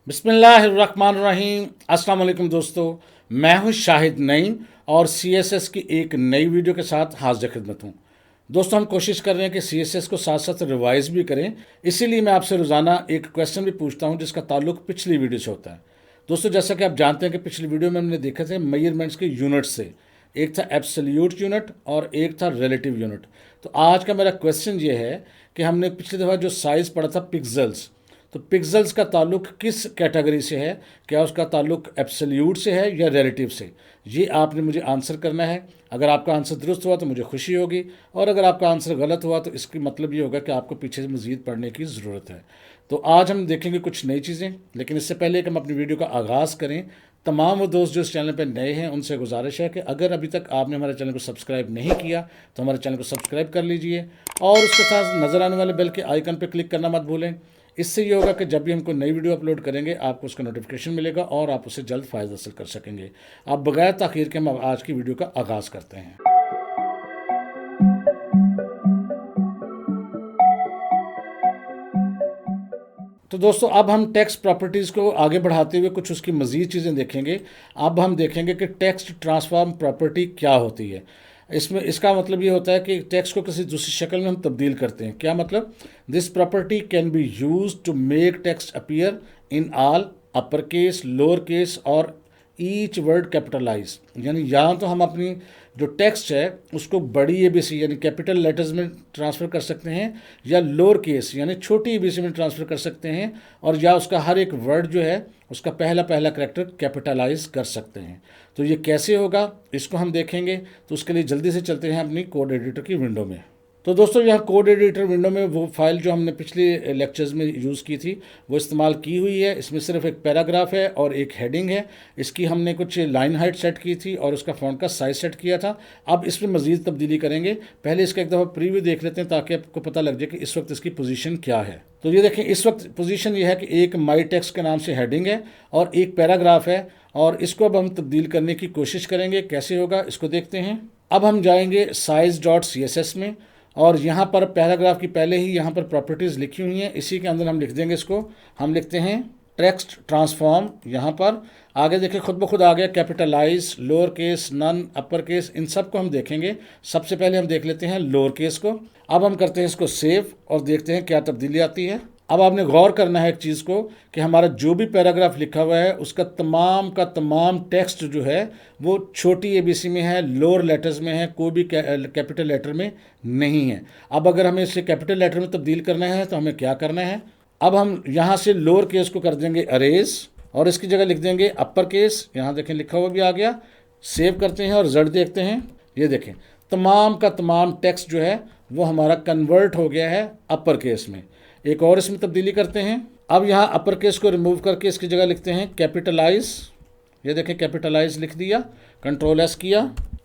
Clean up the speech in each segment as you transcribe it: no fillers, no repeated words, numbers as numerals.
बिस्मिल्लाहिर्रहमानिर्रहीम। अस्सलाम वालेकुम दोस्तों, मैं हूं शाहिद नईम और सीएसएस की एक नई वीडियो के साथ हाजिर खिदमत हूं। दोस्तों, हम कोशिश कर रहे हैं कि सीएसएस को साथ साथ रिवाइज भी करें, इसीलिए मैं आपसे रोज़ाना एक क्वेश्चन भी पूछता हूं जिसका ताल्लुक पिछली वीडियो से होता है। दोस्तों, जैसा कि आप जानते हैं कि पिछली वीडियो में हमने देखे थे मेजरमेंट्स के यूनिट्स से, एक था एब्सोल्यूट यूनिट और एक था रिलेटिव यूनिट। तो आज का मेरा क्वेश्चन ये है कि हमने पिछली दफ़ा जो साइज़ पढ़ा था पिक्सल्स, तो पिक्सल्स का ताल्लुक किस कैटेगरी से है? क्या उसका ताल्लुक एब्सोल्यूट से है या रिलेटिव से? ये आपने मुझे आंसर करना है। अगर आपका आंसर दुरुस्त हुआ तो मुझे खुशी होगी, और अगर आपका आंसर गलत हुआ तो इसकी मतलब ये होगा कि आपको पीछे से मज़ीद पढ़ने की ज़रूरत है। तो आज हम देखेंगे कुछ नई चीज़ें, लेकिन इससे पहले कि हम अपनी वीडियो का आगाज़ करें, तमाम वो दोस्त जो इस चैनल पर नए हैं उनसे गुजारिश है कि अगर अभी तक आपने हमारे चैनल को सब्सक्राइब नहीं किया तो हमारे चैनल को सब्सक्राइब कर लीजिए और उसके साथ नज़र आने वाले बेल के आइकन पर क्लिक करना मत भूलें। इससे ये होगा कि जब भी हम कोई नई वीडियो अपलोड करेंगे आपको उसका नोटिफिकेशन मिलेगा और आप उससे जल्द फ़ायदा हासिल कर सकेंगे। अब बगैर ताख़ीर के हम आज की वीडियो का आगाज़ करते हैं। तो दोस्तों, अब हम टेक्स्ट प्रॉपर्टीज़ को आगे बढ़ाते हुए कुछ उसकी मज़ीद चीज़ें देखेंगे। अब हम देखेंगे कि टेक्स्ट ट्रांसफॉर्म प्रॉपर्टी क्या होती है। इसमें इसका मतलब ये होता है कि टेक्स्ट को किसी दूसरी शक्ल में हम तब्दील करते हैं। क्या मतलब? This property can be use to make text appear in all upper case, lower case और ईच वर्ड कैपिटलाइज। यानी यहाँ तो हम अपनी जो टेक्स्ट है उसको बड़ी एबीसी यानी कैपिटल लेटर्स में ट्रांसफ़र कर सकते हैं, या लोअर केस यानी छोटी एबीसी में ट्रांसफ़र कर सकते हैं, और या उसका हर एक वर्ड जो है उसका पहला पहला करैक्टर कैपिटलाइज कर सकते हैं। तो ये कैसे होगा इसको हम देखेंगे। तो उसके लिए जल्दी से चलते हैं अपनी कोड एडिटर की विंडो में। तो दोस्तों, यहाँ कोड एडिटर विंडो में वो फाइल जो हमने पिछले लेक्चर्स में यूज़ की थी वो इस्तेमाल की हुई है। इसमें सिर्फ एक पैराग्राफ है और एक हेडिंग है। इसकी हमने कुछ लाइन हाइट सेट की थी और उसका फ़ॉन्ट का साइज सेट किया था। अब इसमें मज़ीद तब्दीली करेंगे। पहले इसका एक दफ़ा प्रीव्यू देख लेते हैं ताकि आपको पता लग जाए कि इस वक्त इसकी पोजीशन क्या है। तो ये देखें, इस वक्त पोजीशन ये है कि एक माई टेक्स्ट के नाम से हेडिंग है और एक पैराग्राफ है, और इसको अब हम तब्दील करने की कोशिश करेंगे। कैसे होगा इसको देखते हैं। अब हम जाएंगे size.css में, और यहाँ पर पैराग्राफ की पहले ही यहाँ पर प्रॉपर्टीज़ लिखी हुई हैं, इसी के अंदर हम लिख देंगे इसको। हम लिखते हैं टेक्स्ट ट्रांसफॉर्म। यहाँ पर आगे देखें, खुद ब खुद आ गया capitalize, lower case, none, upper case, इन सब को हम देखेंगे। सबसे पहले हम देख लेते हैं लोअर केस को। अब हम करते हैं इसको सेव और देखते हैं क्या तब्दीली आती है। अब आपने गौर करना है एक चीज़ को कि हमारा जो भी पैराग्राफ लिखा हुआ है उसका तमाम का तमाम टेक्स्ट जो है वो छोटी एबीसी में है, लोअर लेटर्स में है, कोई भी कैपिटल लेटर में नहीं है। अब अगर हमें इसे कैपिटल लेटर में तब्दील करना है तो हमें क्या करना है? अब हम यहाँ से लोअर केस को कर देंगे अरेज और इसकी जगह लिख देंगे अपर केस। यहाँ देखें लिखा हुआ भी आ गया। सेव करते हैं और रिजल्ट देखते हैं। ये देखें, तमाम का तमाम टेक्स्ट जो है वो हमारा कन्वर्ट हो गया है अपर केस में। एक और इसमें तब्दीली करते हैं। अब यहाँ अपर केस को रिमूव करके इसकी जगह लिखते हैं कैपिटलाइज। ये देखें, कैपिटलाइज लिख दिया, कंट्रोल एस किया।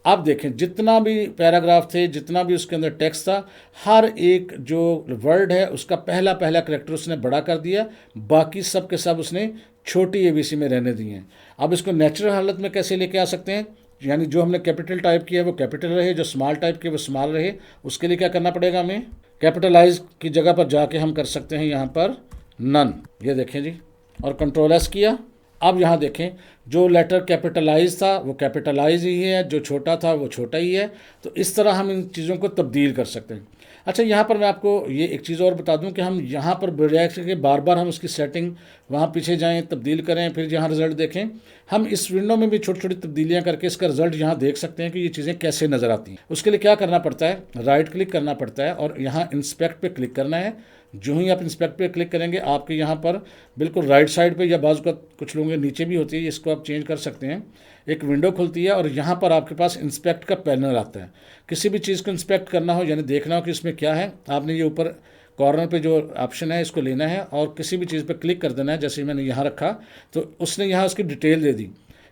अब देखें, जितना भी पैराग्राफ थे, जितना भी उसके अंदर टेक्स्ट था, हर एक जो वर्ड है उसका पहला पहला करैक्टर उसने बड़ा कर दिया, बाकी सब के सब उसने छोटी एबीसी में रहने दिए हैं। अब इसको नेचुरल हालत में कैसे लेके आ सकते हैं? यानी जो हमने कैपिटल टाइप किया है वो कैपिटल रहे, जो स्मॉल टाइप किया वो स्मॉल रहे। उसके लिए क्या करना पड़ेगा? हमें कैपिटलाइज की जगह पर जाके हम कर सकते हैं यहाँ पर नन। ये देखें जी, और कंट्रोल एस किया। अब यहाँ देखें, जो लेटर कैपिटलाइज था वो कैपिटलाइज ही है, जो छोटा था वो छोटा ही है। तो इस तरह हम इन चीज़ों को तब्दील कर सकते हैं। अच्छा, यहाँ पर मैं आपको ये एक चीज़ और बता दूं कि हम यहाँ पर बजाय के बार बार हम उसकी सेटिंग वहाँ पीछे जाएं, तब्दील करें, फिर यहाँ रिज़ल्ट देखें, हम इस विंडो में भी छोटी छोटी तब्दीलियाँ करके इसका रिज़ल्ट यहाँ देख सकते हैं कि ये चीज़ें कैसे नज़र आती हैं। उसके लिए क्या करना पड़ता है? राइट क्लिक करना पड़ता है और यहाँ इंस्पेक्ट पे क्लिक करना है। जो ही आप इंस्पेक्ट पे क्लिक करेंगे आपके यहाँ पर बिल्कुल राइट साइड पे, या बाजू का कुछ लोगों के नीचे भी होती है, इसको आप चेंज कर सकते हैं, एक विंडो खुलती है और यहाँ पर आपके पास इंस्पेक्ट का पैनल आता है। किसी भी चीज़ को इंस्पेक्ट करना हो यानी देखना हो कि इसमें क्या है, आपने ये ऊपर कॉर्नर पे जो ऑप्शन है इसको लेना है और किसी भी चीज़ पे क्लिक कर देना है। जैसे मैंने यहाँ रखा तो उसने यहाँ उसकी डिटेल दे दी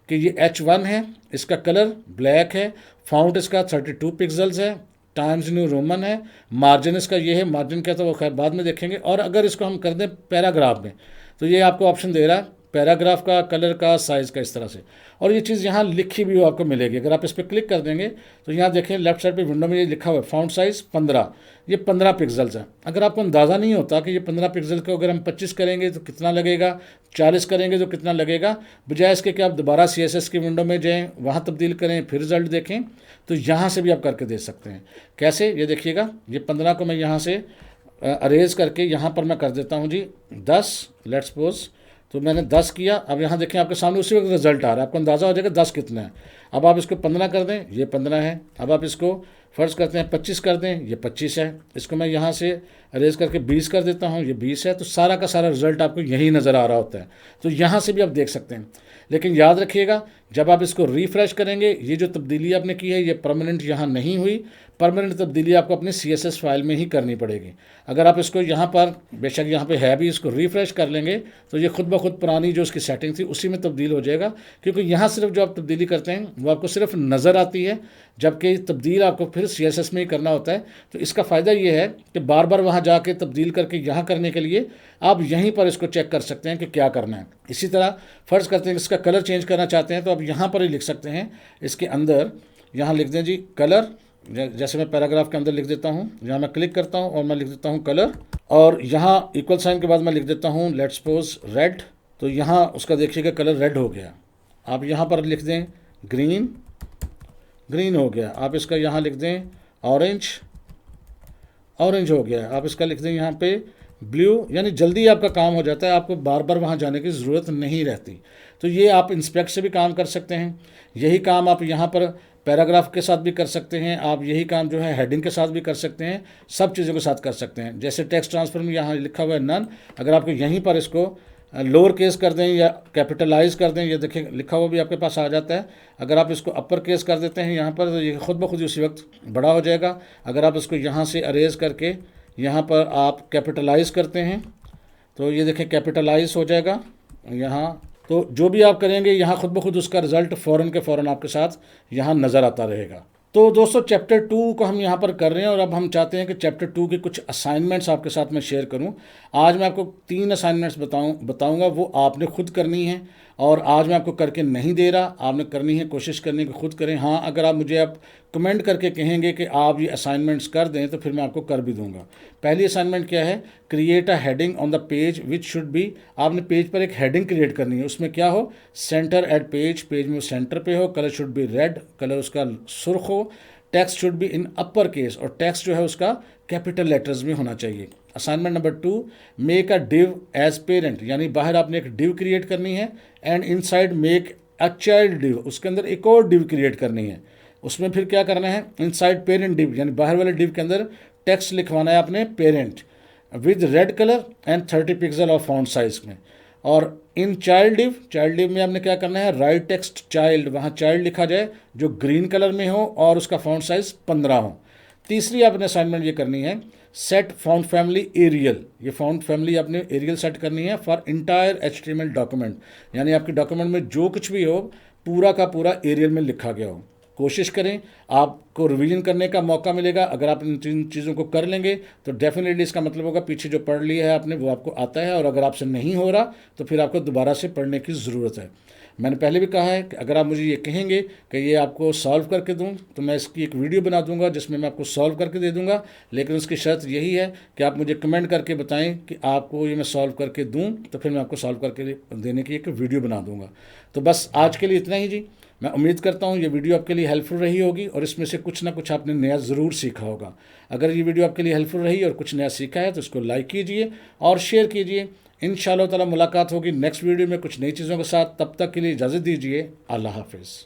कि ये H1 है, इसका कलर ब्लैक है, फाउंट इसका 32 पिक्सल्स है, टाइम्स न्यू रोमन है, मार्जिन इसका ये है। मार्जिन क्या था वो खैर बाद में देखेंगे। और अगर इसको हम कर दें पैराग्राफ में तो ये आपको ऑप्शन दे रहा है पैराग्राफ का, कलर का, साइज़ का, इस तरह से। और ये चीज़ यहाँ लिखी भी आपको मिलेगी। अगर आप इस पर क्लिक कर देंगे तो यहाँ देखें लेफ्ट साइड पे विंडो में ये लिखा हुआ है फ़ॉन्ट साइज़ 15। ये 15 पिक्सल्स है। अगर आपको अंदाज़ा नहीं होता कि ये 15 पिक्सल को अगर हम 25 करेंगे तो कितना लगेगा, 40 करेंगे तो कितना लगेगा, बजाय इसके कि आप दोबारा CSS की विंडो में जाएँ, वहाँ तब्दील करें, फिर रिजल्ट देखें, तो यहाँ से भी आप करके दे सकते हैं। कैसे, ये देखिएगा, ये 15 को मैं यहाँ से अरेज करके यहाँ पर मैं कर देता हूँ जी 10, लेट्स सपोज। तो मैंने 10 किया। अब यहाँ देखें आपके सामने उसी वक्त रिजल्ट आ रहा है, आपको अंदाज़ा हो जाएगा 10 कितना है। अब आप इसको 15 कर दें, ये 15 है। अब आप इसको फ़र्ज़ करते हैं 25 कर दें, ये 25 है। इसको मैं यहाँ से अरेज करके 20 कर देता हूँ, ये 20 है। तो सारा का सारा रिजल्ट आपको यही नज़र आ रहा होता है। तो यहाँ से भी आप देख सकते हैं। लेकिन याद रखिएगा, जब आप इसको रिफ़्रेश करेंगे, ये जो तब्दीली आपने की है ये परमानेंट यहाँ नहीं हुई। परमानेंट तब्दीली आपको अपनी CSS फाइल में ही करनी पड़ेगी। अगर आप इसको यहाँ पर, बेशक यहाँ पे है भी, इसको रिफ़्रेश कर लेंगे तो ये खुद ब खुद पुरानी जो उसकी सेटिंग थी उसी में तब्दील हो जाएगा। क्योंकि यहाँ सिर्फ जो आप तब्दीली करते हैं वो आपको सिर्फ नज़र आती है, जबकि तब्दील आपको फिर CSS में ही करना होता है। तो इसका फ़ायदा ये है कि बार बार वहाँ जाके तब्दील करके यहाँ करने के लिए आप यहीं पर इसको चेक कर सकते हैं कि क्या करना है। इसी तरह फ़र्ज़ करते हैं कि इसका कलर चेंज करना चाहते हैं तो आप यहाँ पर ही लिख सकते हैं। इसके अंदर यहाँ लिख दें जी कलर, जैसे मैं पैराग्राफ के अंदर लिख देता हूँ, यहाँ मैं क्लिक करता हूँ और मैं लिख देता हूँ कलर, और यहाँ इक्वल साइन के बाद मैं लिख देता हूँ लेट्स सपोज रेड। तो यहाँ उसका देखिएगा कलर रेड हो गया। आप यहाँ पर लिख दें ग्रीन, ग्रीन हो गया। आप इसका यहाँ लिख दें ऑरेंज, ऑरेंज हो गया। आप इसका लिख दें यहाँ पे ब्लू, यानी जल्दी आपका काम हो जाता है, आपको बार बार वहाँ जाने की ज़रूरत नहीं रहती। तो ये आप इंस्पेक्ट से भी काम कर सकते हैं। यही काम आप यहाँ पर पैराग्राफ के साथ भी कर सकते हैं। आप यही काम जो है हेडिंग के साथ भी कर सकते हैं, सब चीज़ों के साथ कर सकते हैं। जैसे टेक्स्ट ट्रांसफर में यहाँ लिखा हुआ है नन, अगर आपको यहीं पर इसको लोअर केस कर दें या कैपिटलाइज कर दें, ये देखिए लिखा हुआ भी आपके पास आ जाता है। अगर आप इसको अपर केस कर देते हैं यहाँ पर तो ये खुद ब खुद उसी वक्त बड़ा हो जाएगा। अगर आप इसको यहाँ से अरेज करके यहाँ पर आप कैपिटलाइज करते हैं तो ये देखें कैपिटलाइज हो जाएगा यहाँ। तो जो भी आप करेंगे यहाँ खुद ब खुद उसका रिजल्ट फ़ौरन के फ़ौरन आपके साथ यहाँ नज़र आता रहेगा। तो दोस्तों चैप्टर 2 को हम यहाँ पर कर रहे हैं और अब हम चाहते हैं कि चैप्टर 2 के कुछ असाइनमेंट्स आपके साथ मैं शेयर करूँ। आज मैं आपको 3 असाइनमेंट्स बताऊँगा, वो आपने खुद करनी है। और आज मैं आपको करके नहीं दे रहा, आपने करनी है, कोशिश करनी कि खुद करें। हाँ, अगर आप मुझे आप कमेंट करके कहेंगे कि आप ये असाइनमेंट्स कर दें तो फिर मैं आपको कर भी दूंगा। पहली असाइनमेंट क्या है, create a heading on the page which should be. आपने पेज पर एक हेडिंग क्रिएट करनी है, उसमें क्या हो, सेंटर एट पेज, पेज में सेंटर पे हो, colour should be red, colour उसका सुर्ख हो, text should be in upper case, और टेक्स्ट जो है उसका कैपिटल लेटर्स में होना चाहिए। Assignment number 2, make a div as parent, यानी बाहर आपने एक डिव क्रिएट करनी है, and inside make a child div, उसके अंदर एक और डिव क्रिएट करनी है। उसमें फिर क्या करना है, इनसाइड पेरेंट डिव, यानी बाहर वाले डिव के अंदर टेक्स्ट लिखवाना है आपने parent with red colour and 30 pixel of font size में। और इन चाइल्ड डिव में आपने क्या करना है, राइट टेक्स्ट चाइल्ड, वहाँ चाइल्ड लिखा जाए जो ग्रीन कलर में हो और उसका फॉन्ट साइज 15 हो। तीसरी आपने असाइनमेंट ये करनी है, सेट फॉन्ट फैमिली एरियल, ये फॉन्ट फैमिली आपने एरियल सेट करनी है फॉर इंटायर HTML डॉक्यूमेंट, यानी आपके डॉक्यूमेंट में जो कुछ भी हो पूरा का पूरा एरियल में लिखा गया हो। कोशिश करें, आपको रिवीजन करने का मौका मिलेगा। अगर आप इन तीन चीज़ों को कर लेंगे तो डेफिनेटली इसका मतलब होगा पीछे जो पढ़ लिया है आपने वो आपको आता है, और अगर आपसे नहीं हो रहा तो फिर आपको दोबारा से पढ़ने की ज़रूरत है। मैंने पहले भी कहा है कि अगर आप मुझे ये कहेंगे कि ये आपको सॉल्व करके दूं तो मैं इसकी एक वीडियो बना दूंगा जिसमें मैं आपको सॉल्व करके दे दूंगा, लेकिन उसकी शर्त यही है कि आप मुझे कमेंट करके बताएं कि आपको ये मैं सॉल्व करके दूं, तो फिर मैं आपको सॉल्व करके देने की एक वीडियो बना दूंगा। तो बस आज के लिए इतना ही जी। मैं उम्मीद करता हूँ ये वीडियो आपके लिए हेल्पफुल रही होगी और इसमें से कुछ ना कुछ आपने नया ज़रूर सीखा होगा। अगर ये वीडियो आपके लिए हेल्पफुल रही और कुछ नया सीखा है तो इसको लाइक कीजिए और शेयर कीजिए। इंशाअल्लाह ताला मुलाकात होगी नेक्स्ट वीडियो में कुछ नई चीज़ों के साथ। तब तक के लिए इजाज़त दीजिए। अल्लाह हाफिज़।